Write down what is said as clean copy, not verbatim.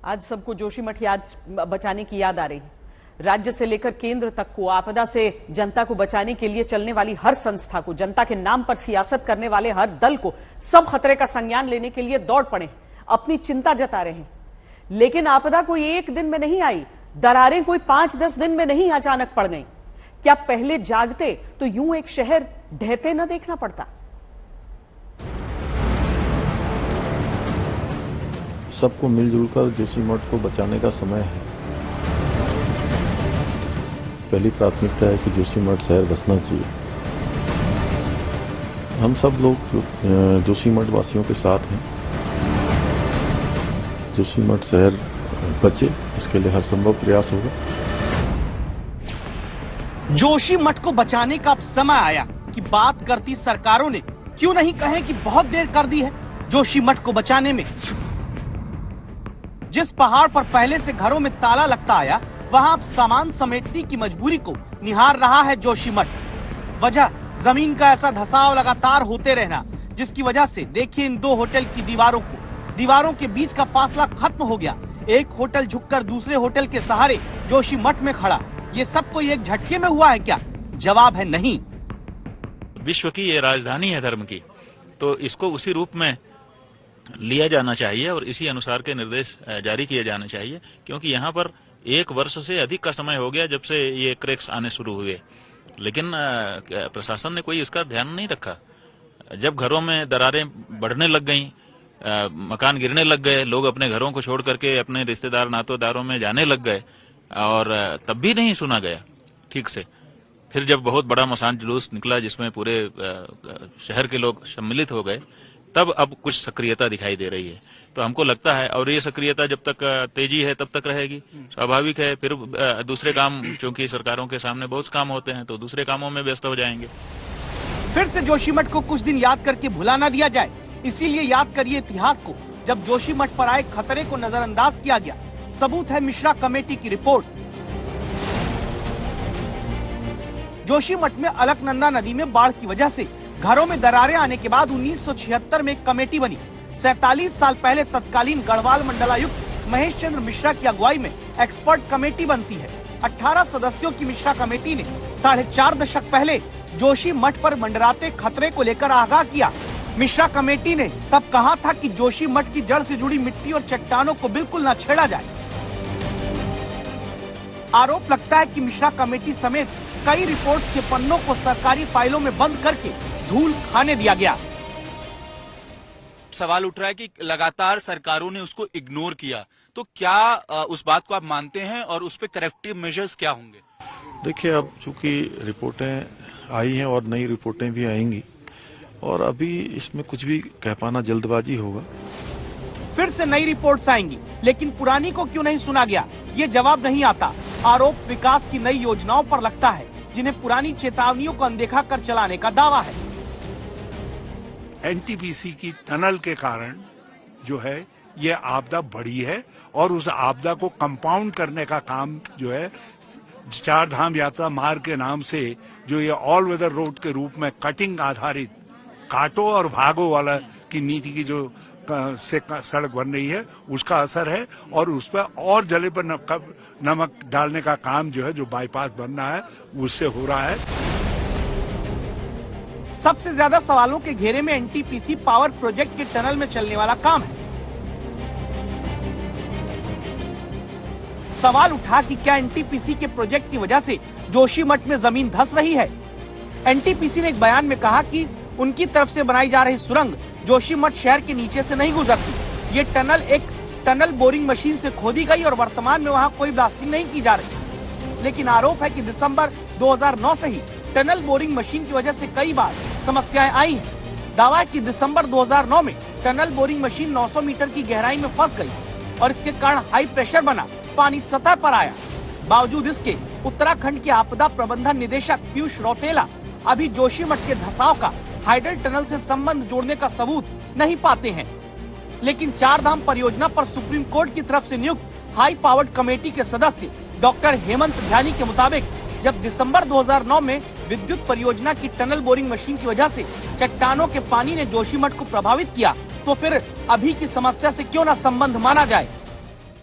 आज सबको जोशीमठ याद बचाने की याद आ रही। राज्य से लेकर केंद्र तक को आपदा से जनता को बचाने के लिए चलने वाली हर संस्था को, जनता के नाम पर सियासत करने वाले हर दल को सब खतरे का संज्ञान लेने के लिए दौड़ पड़े, अपनी चिंता जता रहे हैं। लेकिन आपदा कोई एक दिन में नहीं आई, दरारें कोई 5-10 दिन में नहीं अचानक पड़ गई। क्या पहले जागते तो यूं एक शहर ढहते न देखना पड़ता? सबको मिलजुल कर जोशीमठ को बचाने का समय है। पहली प्राथमिकता है कि जोशीमठ शहर बसना चाहिए। हम सब लोग जोशीमठ वासियों के साथ हैं। जोशीमठ शहर बचे, इसके लिए हर संभव प्रयास होगा। जोशीमठ को बचाने का अब समय आया कि बात करती सरकारों ने क्यों नहीं कहे कि बहुत देर कर दी है जोशीमठ को बचाने में। जिस पहाड़ पर पहले से घरों में ताला लगता आया, वहां अब सामान समेटने की मजबूरी को निहार रहा है जोशीमठ। वजह जमीन का ऐसा धंसाव लगातार होते रहना, जिसकी वजह से देखिए इन दो होटल की दीवारों के बीच का फासला खत्म हो गया। एक होटल झुककर दूसरे होटल के सहारे जोशीमठ में खड़ा। ये सब कोई एक झटके में हुआ है क्या? जवाब है नहीं। विश्व की ये राजधानी है धर्म की, तो इसको उसी रूप में लिया जाना चाहिए और इसी अनुसार के निर्देश जारी किए जाने चाहिए, क्योंकि यहाँ पर 1 वर्ष से अधिक का समय हो गया जब से ये क्रैक्स आने शुरू हुए, लेकिन प्रशासन ने कोई इसका ध्यान नहीं रखा। जब घरों में दरारें बढ़ने लग गईं, मकान गिरने लग गए, लोग अपने घरों को छोड़ करके अपने रिश्तेदार नातोदारों में जाने लग गए और तब भी नहीं सुना गया ठीक से। फिर जब बहुत बड़ा मसान जुलूस निकला जिसमें पूरे शहर के लोग सम्मिलित हो गए, तब अब कुछ सक्रियता दिखाई दे रही है। तो हमको लगता है, और ये सक्रियता जब तक तेजी है तब तक रहेगी, स्वाभाविक है। फिर दूसरे काम, क्योंकि सरकारों के सामने बहुत काम होते हैं, तो दूसरे कामों में व्यस्त हो जाएंगे। फिर से जोशीमठ को कुछ दिन याद करके भुला ना दिया जाए, इसीलिए याद करिए इतिहास को, जब जोशीमठ पर आए खतरे को नजरअंदाज किया गया। सबूत है मिश्रा कमेटी की रिपोर्ट। जोशीमठ में अलकनंदा नदी में बाढ़ की वजह से घरों में दरारें आने के बाद 1976 में एक कमेटी बनी। 47 साल पहले तत्कालीन गढ़वाल मंडलायुक्त महेश चंद्र मिश्रा की अगुवाई में एक्सपर्ट कमेटी बनती है। 18 सदस्यों की मिश्रा कमेटी ने 4.5 दशक पहले जोशीमठ पर मंडराते खतरे को लेकर आगाह किया। मिश्रा कमेटी ने तब कहा था कि जोशीमठ की जड़ से जुड़ी मिट्टी और चट्टानों को बिल्कुल न छेड़ा जाए। आरोप लगता है कि मिश्रा कमेटी समेत कई रिपोर्ट्स के पन्नों को सरकारी फाइलों में बंद करके धूल खाने दिया गया। सवाल उठ रहा है कि लगातार सरकारों ने उसको इग्नोर किया, तो क्या उस बात को आप मानते हैं और उस पे करेक्टिव मेजर्स क्या होंगे? देखिए, अब चूंकि रिपोर्टें आई हैं और नई रिपोर्टें भी आएंगी, और अभी इसमें कुछ भी कह पाना जल्दबाजी होगा। फिर से नई रिपोर्ट्स आएंगी, लेकिन पुरानी को क्यों नहीं सुना गया, ये जवाब नहीं आता। आरोप विकास की नई योजनाओं पर लगता है, जिन्हें पुरानी चेतावनियों को अनदेखा कर चलाने का दावा है। एनटीपीसी की टनल के कारण जो है ये आपदा बढ़ी है, और उस आपदा को कंपाउंड करने का काम जो है 4 धाम यात्रा मार्ग के नाम से जो ये ऑल वेदर रोड के रूप में कटिंग आधारित काटो और भागो वाला की नीति की जो से सड़क बन रही है, उसका असर है। और उस पर और जले पर नमक डालने का काम जो है, जो बाईपास बन रहा है, उससे हो रहा है। सबसे ज्यादा सवालों के घेरे में एनटीपीसी पावर प्रोजेक्ट के टनल में चलने वाला काम है। सवाल उठा कि क्या एनटीपीसी के प्रोजेक्ट की वजह से जोशीमठ में जमीन धंस रही है। एनटीपीसी ने एक बयान में कहा कि उनकी तरफ से बनाई जा रही सुरंग जोशीमठ शहर के नीचे से नहीं गुजरती। ये टनल एक टनल बोरिंग मशीन से खोदी गई और वर्तमान में वहां कोई ब्लास्टिंग नहीं की जा रही। लेकिन आरोप है कि दिसंबर 2009 से ही टनल बोरिंग मशीन की वजह से कई बार समस्याएं आई हैं। दावा है कि दिसंबर 2009 में टनल बोरिंग मशीन 900 मीटर की गहराई में फंस गई और इसके कारण हाई प्रेशर बना, पानी सतह पर आया। बावजूद इसके उत्तराखंड के आपदा प्रबंधन निदेशक पीयूष रौतेला अभी जोशीमठ के धंसाव का हाइडल टनल से संबंध जोड़ने का सबूत नहीं पाते हैं। लेकिन 4 धाम परियोजना पर सुप्रीम कोर्ट की तरफ से नियुक्त हाई पावर्ड कमेटी के सदस्य डॉक्टर हेमंत ध्यानी के मुताबिक जब दिसंबर 2009 में विद्युत परियोजना की टनल बोरिंग मशीन की वजह से चट्टानों के पानी ने जोशीमठ को प्रभावित किया, तो फिर अभी की समस्या से क्यों न संबंध माना जाए।